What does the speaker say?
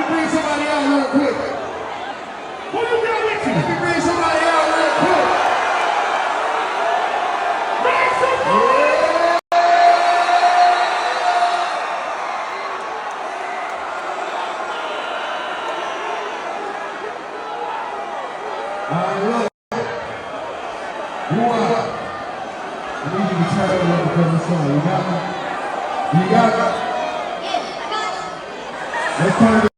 me bring somebody out real quick. Who you got with you? Let me bring somebody out real quick. Make some noise! Look. WooWop. I need you to turn it up because of the song. You got me? You got me? Yeah, I got it. Let's turn it